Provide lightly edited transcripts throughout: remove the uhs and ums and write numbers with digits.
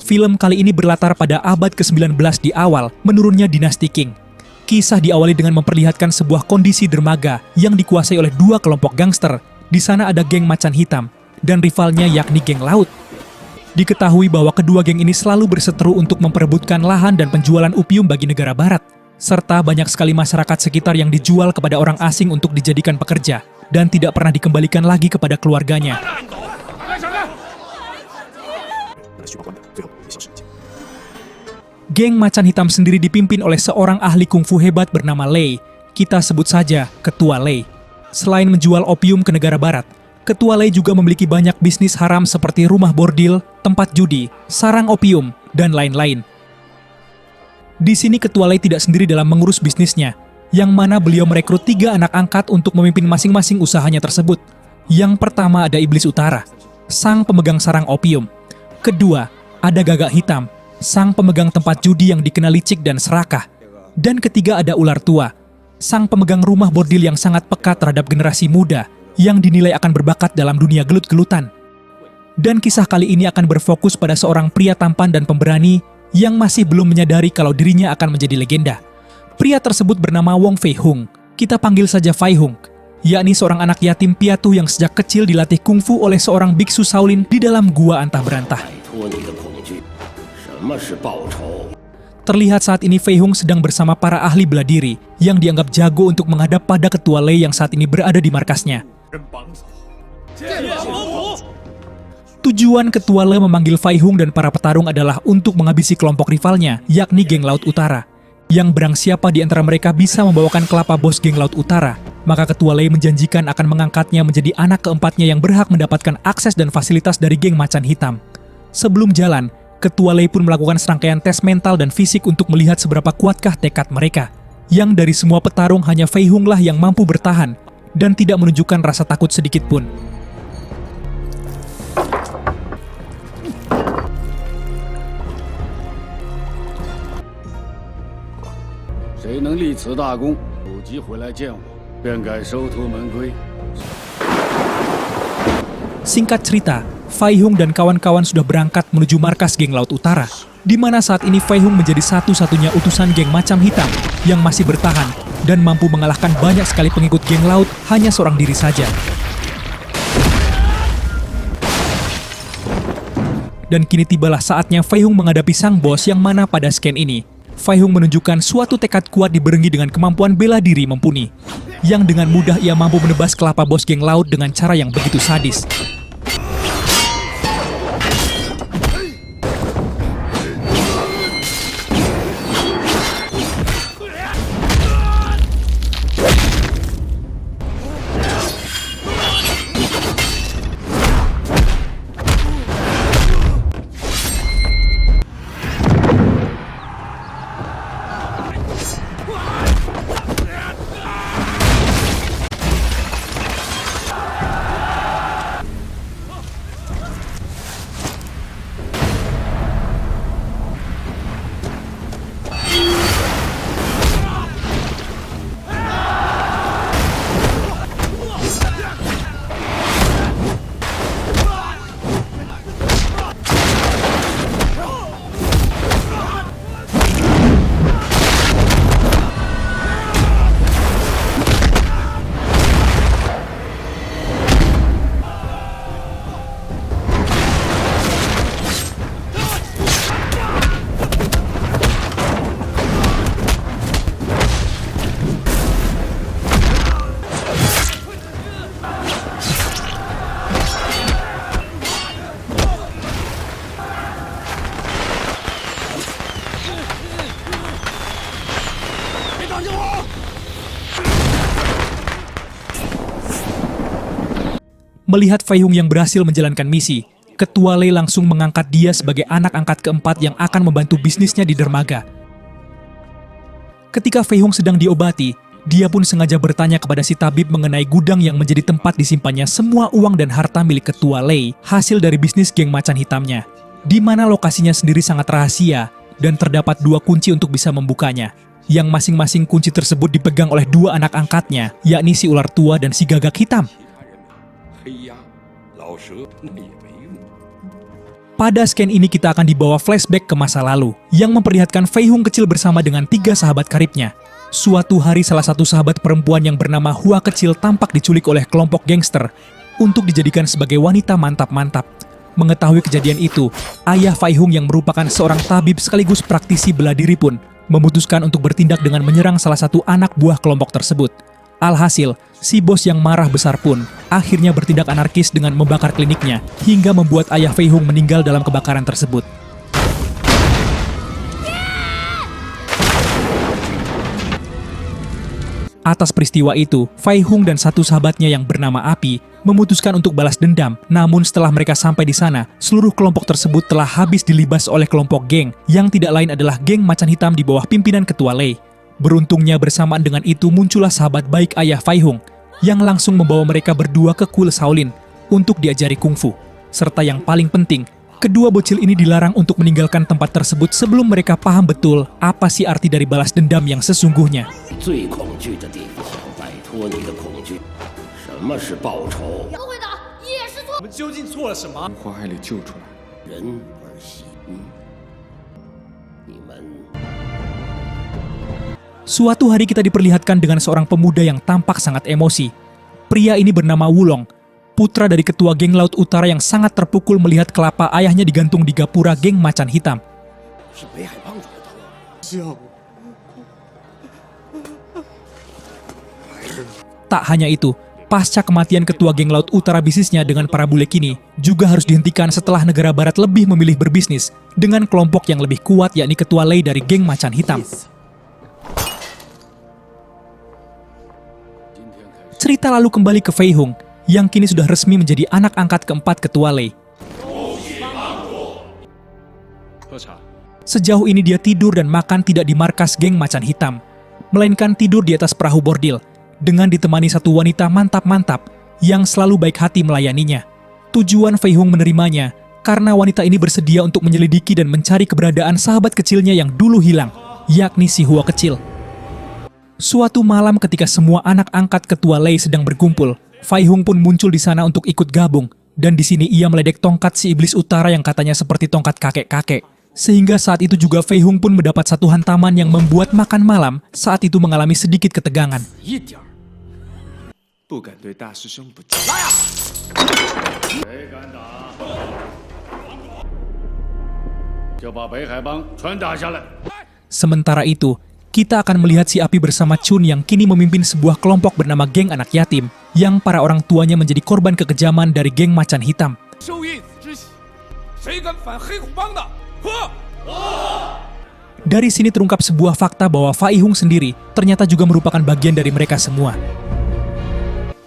Film kali ini berlatar pada abad ke-19 di awal menurunnya dinasti Qing. Kisah diawali dengan memperlihatkan sebuah kondisi dermaga yang dikuasai oleh dua kelompok gangster. Di sana ada geng Macan Hitam dan rivalnya yakni geng Laut. Diketahui bahwa kedua geng ini selalu berseteru untuk memperebutkan lahan dan penjualan opium bagi negara barat. Serta banyak sekali masyarakat sekitar yang dijual kepada orang asing untuk dijadikan pekerja dan tidak pernah dikembalikan lagi kepada keluarganya. Geng Macan Hitam sendiri dipimpin oleh seorang ahli kungfu hebat bernama Lei. Kita sebut saja Ketua Lei. Selain menjual opium ke negara barat, Ketua Lei juga memiliki banyak bisnis haram seperti rumah bordil, tempat judi, sarang opium, dan lain-lain. Di sini Ketua Lei tidak sendiri dalam mengurus bisnisnya, yang mana beliau merekrut 3 anak angkat untuk memimpin masing-masing usahanya tersebut. Yang pertama ada Iblis Utara, sang pemegang sarang opium. Kedua, ada Gagak Hitam, sang pemegang tempat judi yang dikenal licik dan serakah. Dan ketiga ada Ular Tua, sang pemegang rumah bordil yang sangat peka terhadap generasi muda yang dinilai akan berbakat dalam dunia gelut-gelutan. Dan kisah kali ini akan berfokus pada seorang pria tampan dan pemberani yang masih belum menyadari kalau dirinya akan menjadi legenda. Pria tersebut bernama Wong Fei Hung, kita panggil saja Fei Hung, yakni seorang anak yatim piatu yang sejak kecil dilatih kungfu oleh seorang biksu Shaolin di dalam gua antah berantah. Terlihat saat ini Fei Hung sedang bersama para ahli bela diri yang dianggap jago untuk menghadap pada Ketua Lei yang saat ini berada di markasnya. Tujuan Ketua Lei memanggil Fei Hung dan para petarung adalah untuk menghabisi kelompok rivalnya, yakni geng Laut Utara. Yang barang siapa di antara mereka bisa membawakan kelapa bos geng Laut Utara, maka Ketua Lei menjanjikan akan mengangkatnya menjadi anak keempatnya yang berhak mendapatkan akses dan fasilitas dari geng Macan Hitam. Sebelum jalan, Ketua Lei pun melakukan serangkaian tes mental dan fisik untuk melihat seberapa kuatkah tekad mereka. Yang dari semua petarung hanya Fei Hung lah yang mampu bertahan dan tidak menunjukkan rasa takut sedikit pun. Singkat cerita, Fei Hung dan kawan-kawan sudah berangkat menuju markas geng Laut Utara, di mana saat ini Fei Hung menjadi satu-satunya utusan geng Macan Hitam yang masih bertahan dan mampu mengalahkan banyak sekali pengikut geng Laut hanya seorang diri saja. Dan kini tibalah saatnya Fei Hung menghadapi sang bos yang mana pada scan ini, Fei Hung menunjukkan suatu tekad kuat dibarengi dengan kemampuan bela diri mumpuni, yang dengan mudah ia mampu menebas kelapa bos geng Laut dengan cara yang begitu sadis. Melihat Fei Hung yang berhasil menjalankan misi, Ketua Lei langsung mengangkat dia sebagai anak angkat keempat yang akan membantu bisnisnya di dermaga. Ketika Fei Hung sedang diobati, dia pun sengaja bertanya kepada si tabib mengenai gudang yang menjadi tempat disimpannya semua uang dan harta milik Ketua Lei, hasil dari bisnis geng Macan Hitamnya, di mana lokasinya sendiri sangat rahasia dan terdapat 2 kunci untuk bisa membukanya, yang masing-masing kunci tersebut dipegang oleh 2 anak angkatnya, yakni si Ular Tua dan si Gagak Hitam. Pada scan ini kita akan dibawa flashback ke masa lalu, yang memperlihatkan Fei Hung kecil bersama dengan 3 sahabat karibnya. Suatu hari salah satu sahabat perempuan yang bernama Hua kecil tampak diculik oleh kelompok gangster untuk dijadikan sebagai wanita mantap-mantap. Mengetahui kejadian itu, ayah Fei Hung yang merupakan seorang tabib sekaligus praktisi bela diri pun memutuskan untuk bertindak dengan menyerang salah satu anak buah kelompok tersebut. Alhasil, si bos yang marah besar pun akhirnya bertindak anarkis dengan membakar kliniknya hingga membuat ayah Fei Hung meninggal dalam kebakaran tersebut. Atas peristiwa itu, Fei Hung dan satu sahabatnya yang bernama Api memutuskan untuk balas dendam. Namun setelah mereka sampai di sana, seluruh kelompok tersebut telah habis dilibas oleh kelompok geng yang tidak lain adalah geng macan hitam di bawah pimpinan Ketua Lei. Beruntungnya bersamaan dengan itu muncullah sahabat baik ayah Fei Hung yang langsung membawa mereka berdua ke kuil Shaolin untuk diajari kungfu. Serta yang paling penting, kedua bocil ini dilarang untuk meninggalkan tempat tersebut sebelum mereka paham betul apa sih arti dari balas dendam yang sesungguhnya. Suatu hari kita diperlihatkan dengan seorang pemuda yang tampak sangat emosi. Pria ini bernama Wulong, putra dari ketua geng Laut Utara yang sangat terpukul melihat kelapa ayahnya digantung di gapura geng macan hitam. Tak hanya itu, pasca kematian ketua geng Laut Utara bisnisnya dengan para bule kini juga harus dihentikan setelah negara barat lebih memilih berbisnis dengan kelompok yang lebih kuat yakni ketua Lei dari geng macan hitam. Cerita lalu kembali ke Fei Hung, yang kini sudah resmi menjadi anak angkat keempat Ketua Lei. Sejauh ini dia tidur dan makan tidak di markas geng macan hitam, melainkan tidur di atas perahu bordil, dengan ditemani satu wanita mantap-mantap yang selalu baik hati melayaninya. Tujuan Fei Hung menerimanya, karena wanita ini bersedia untuk menyelidiki dan mencari keberadaan sahabat kecilnya yang dulu hilang, yakni si Hua kecil. Suatu malam ketika semua anak angkat Ketua Lei sedang berkumpul, Fei Hung pun muncul di sana untuk ikut gabung, dan di sini ia meledek tongkat si iblis utara yang katanya seperti tongkat kakek-kakek. Sehingga saat itu juga Fei Hung pun mendapat satu hantaman yang membuat makan malam saat itu mengalami sedikit ketegangan. Sementara itu, kita akan melihat si Api bersama Chun yang kini memimpin sebuah kelompok bernama Geng Anak Yatim, yang para orang tuanya menjadi korban kekejaman dari geng macan hitam. Dari sini terungkap sebuah fakta bahwa Fei Hung sendiri ternyata juga merupakan bagian dari mereka semua.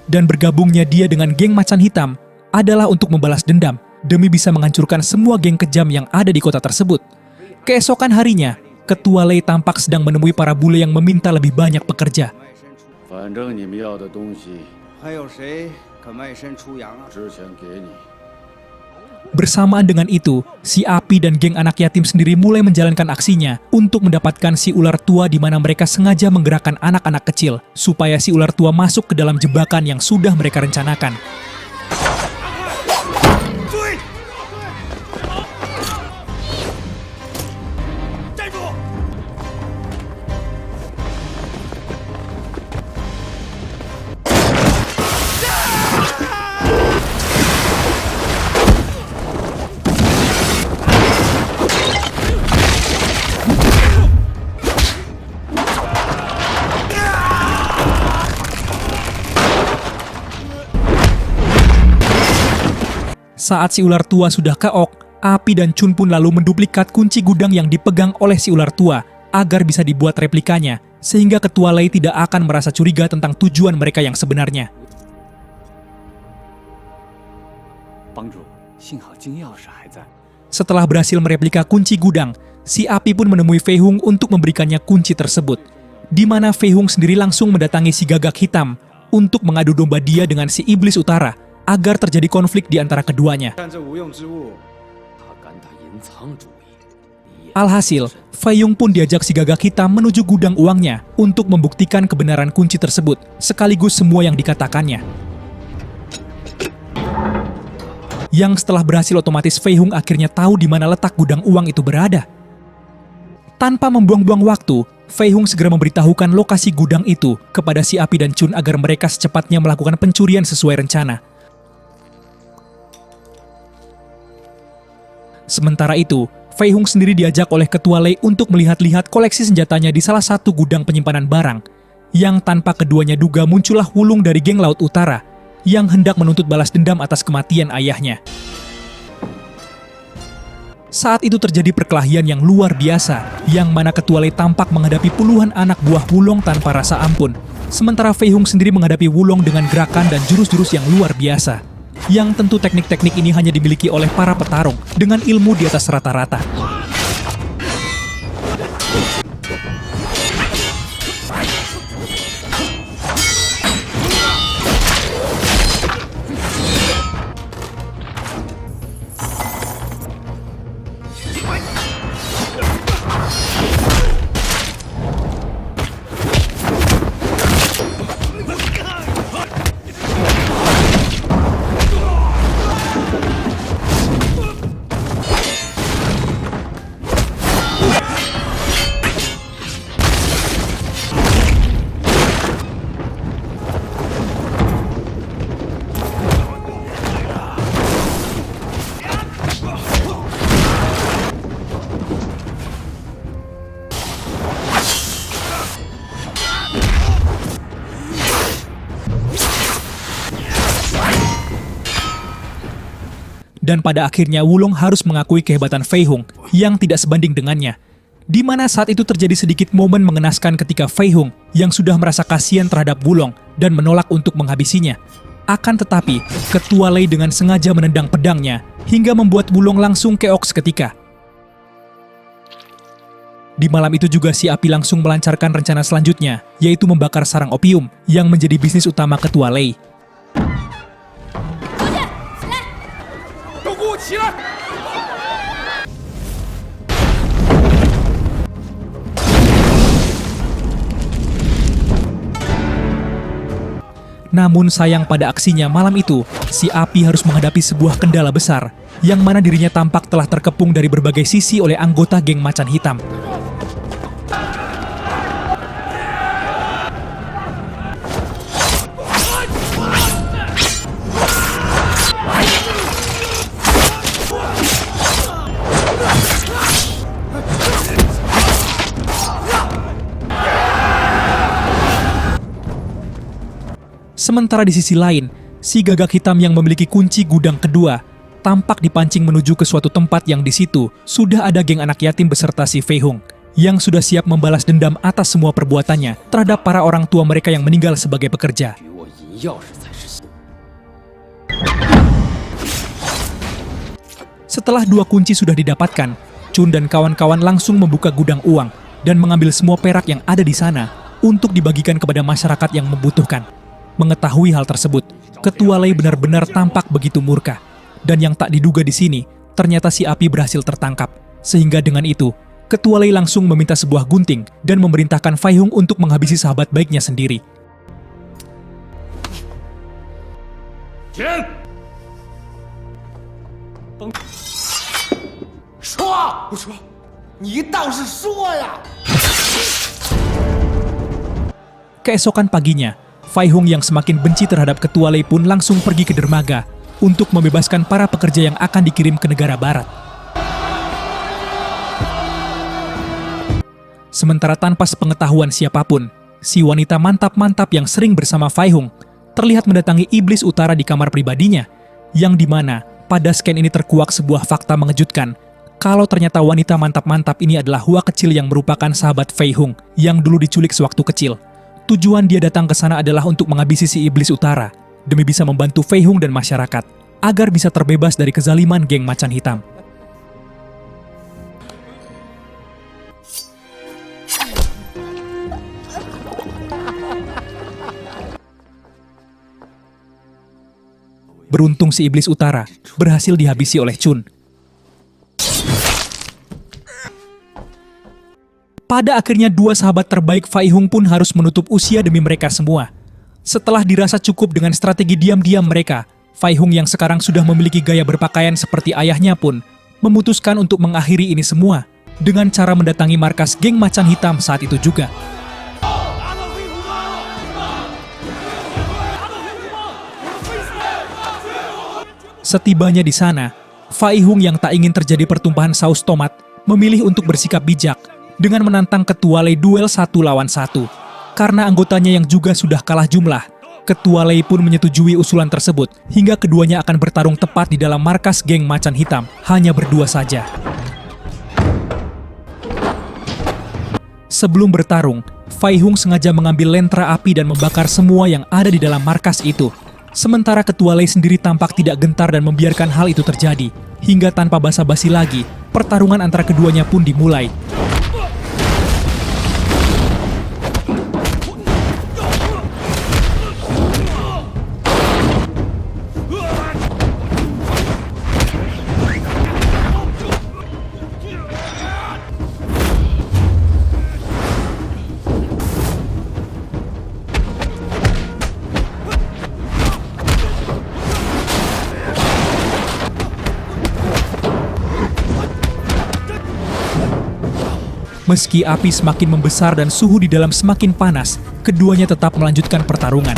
Dan bergabungnya dia dengan geng macan hitam adalah untuk membalas dendam demi bisa menghancurkan semua geng kejam yang ada di kota tersebut. Keesokan harinya, Ketua Lei tampak sedang menemui para bule yang meminta lebih banyak pekerja. Bersamaan dengan itu, si Api dan geng anak yatim sendiri mulai menjalankan aksinya untuk mendapatkan si ular tua di mana mereka sengaja menggerakkan anak-anak kecil supaya si ular tua masuk ke dalam jebakan yang sudah mereka rencanakan. Saat si ular tua sudah keok, Api dan Chun pun lalu menduplikat kunci gudang yang dipegang oleh si ular tua agar bisa dibuat replikanya, sehingga Ketua Lei tidak akan merasa curiga tentang tujuan mereka yang sebenarnya. Setelah berhasil mereplika kunci gudang, si Api pun menemui Fei Hung untuk memberikannya kunci tersebut, di mana Fei Hung sendiri langsung mendatangi si gagak hitam untuk mengadu domba dia dengan si iblis utara, agar terjadi konflik di antara keduanya. Alhasil, Fei Hung pun diajak si gagak hitam menuju gudang uangnya untuk membuktikan kebenaran kunci tersebut, sekaligus semua yang dikatakannya. yang setelah berhasil otomatis Fei Hung akhirnya tahu di mana letak gudang uang itu berada. Tanpa membuang-buang waktu, Fei Hung segera memberitahukan lokasi gudang itu kepada si Api dan Chun agar mereka secepatnya melakukan pencurian sesuai rencana. Sementara itu, Fei Hung sendiri diajak oleh Ketua Lei untuk melihat-lihat koleksi senjatanya di salah satu gudang penyimpanan barang, yang tanpa keduanya duga muncullah Wulong dari geng Laut Utara, yang hendak menuntut balas dendam atas kematian ayahnya. Saat itu terjadi perkelahian yang luar biasa, yang mana Ketua Lei tampak menghadapi puluhan anak buah Wulong tanpa rasa ampun, sementara Fei Hung sendiri menghadapi Wulong dengan gerakan dan jurus-jurus yang luar biasa, yang tentu teknik-teknik ini hanya dimiliki oleh para petarung dengan ilmu di atas rata-rata. Dan pada akhirnya Wulong harus mengakui kehebatan Fei Hung yang tidak sebanding dengannya. Di mana saat itu terjadi sedikit momen mengenaskan ketika Fei Hung yang sudah merasa kasihan terhadap Wulong dan menolak untuk menghabisinya. Akan tetapi, Ketua Lei dengan sengaja menendang pedangnya hingga membuat Wulong langsung keok seketika. Di malam itu juga si Api langsung melancarkan rencana selanjutnya, yaitu membakar sarang opium yang menjadi bisnis utama Ketua Lei. Namun sayang pada aksinya malam itu, si Api harus menghadapi sebuah kendala besar, yang mana dirinya tampak telah terkepung dari berbagai sisi oleh anggota geng Macan Hitam. Sementara di sisi lain, si Gagak Hitam yang memiliki kunci gudang kedua tampak dipancing menuju ke suatu tempat yang di situ sudah ada geng anak yatim beserta si Fei Hung yang sudah siap membalas dendam atas semua perbuatannya terhadap para orang tua mereka yang meninggal sebagai pekerja. Setelah dua kunci sudah didapatkan, Chun dan kawan-kawan langsung membuka gudang uang dan mengambil semua perak yang ada di sana untuk dibagikan kepada masyarakat yang membutuhkan. Mengetahui hal tersebut, Ketua Lei benar-benar tampak begitu murka. Dan yang tak diduga di sini, ternyata si Api berhasil tertangkap. Sehingga dengan itu, Ketua Lei langsung meminta sebuah gunting dan memerintahkan Fei Hung untuk menghabisi sahabat baiknya sendiri. Keesokan paginya, Fei Hung yang semakin benci terhadap Ketua Lei pun langsung pergi ke dermaga untuk membebaskan para pekerja yang akan dikirim ke negara barat. Sementara tanpa sepengetahuan siapapun, si wanita mantap-mantap yang sering bersama Fei Hung terlihat mendatangi iblis utara di kamar pribadinya, yang dimana pada scan ini terkuak sebuah fakta mengejutkan kalau ternyata wanita mantap-mantap ini adalah Hua kecil yang merupakan sahabat Fei Hung yang dulu diculik sewaktu kecil. Tujuan dia datang ke sana adalah untuk menghabisi si iblis utara, demi bisa membantu Fei Hung dan masyarakat, agar bisa terbebas dari kezaliman geng Macan Hitam. Beruntung si iblis utara berhasil dihabisi oleh Chun. Pada akhirnya dua sahabat terbaik Fei Hung pun harus menutup usia demi mereka semua. Setelah dirasa cukup dengan strategi diam-diam mereka, Fai Hung yang sekarang sudah memiliki gaya berpakaian seperti ayahnya pun memutuskan untuk mengakhiri ini semua dengan cara mendatangi markas geng Macan Hitam saat itu juga. Setibanya di sana, Fai Hung yang tak ingin terjadi pertumpahan saus tomat memilih untuk bersikap bijak dengan menantang Ketua Lei duel 1 lawan 1. Karena anggotanya yang juga sudah kalah jumlah, Ketua Lei pun menyetujui usulan tersebut hingga keduanya akan bertarung tepat di dalam markas geng Macan Hitam, hanya berdua saja. Sebelum bertarung, Fai Hung sengaja mengambil lentra api dan membakar semua yang ada di dalam markas itu. Sementara Ketua Lei sendiri tampak tidak gentar dan membiarkan hal itu terjadi. Hingga tanpa basa-basi lagi, pertarungan antara keduanya pun dimulai. Meski api semakin membesar dan suhu di dalam semakin panas, keduanya tetap melanjutkan pertarungan.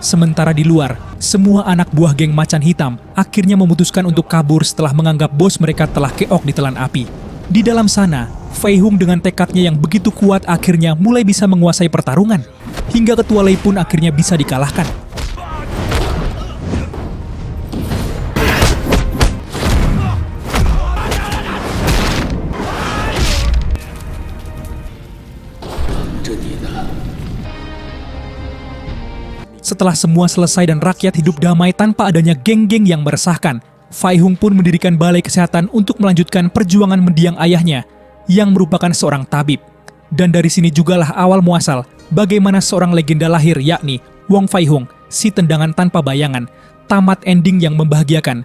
Sementara di luar, semua anak buah geng Macan Hitam akhirnya memutuskan untuk kabur setelah menganggap bos mereka telah keok ditelan api. Di dalam sana, Fai Hung dengan tekadnya yang begitu kuat akhirnya mulai bisa menguasai pertarungan, hingga Ketua Lei pun akhirnya bisa dikalahkan. Setelah semua selesai dan rakyat hidup damai tanpa adanya geng-geng yang meresahkan, Fai Hung pun mendirikan balai kesehatan untuk melanjutkan perjuangan mendiang ayahnya yang merupakan seorang tabib. Dan dari sini jugalah awal muasal bagaimana seorang legenda lahir yakni Wong Fai Hung, si tendangan tanpa bayangan, tamat ending yang membahagiakan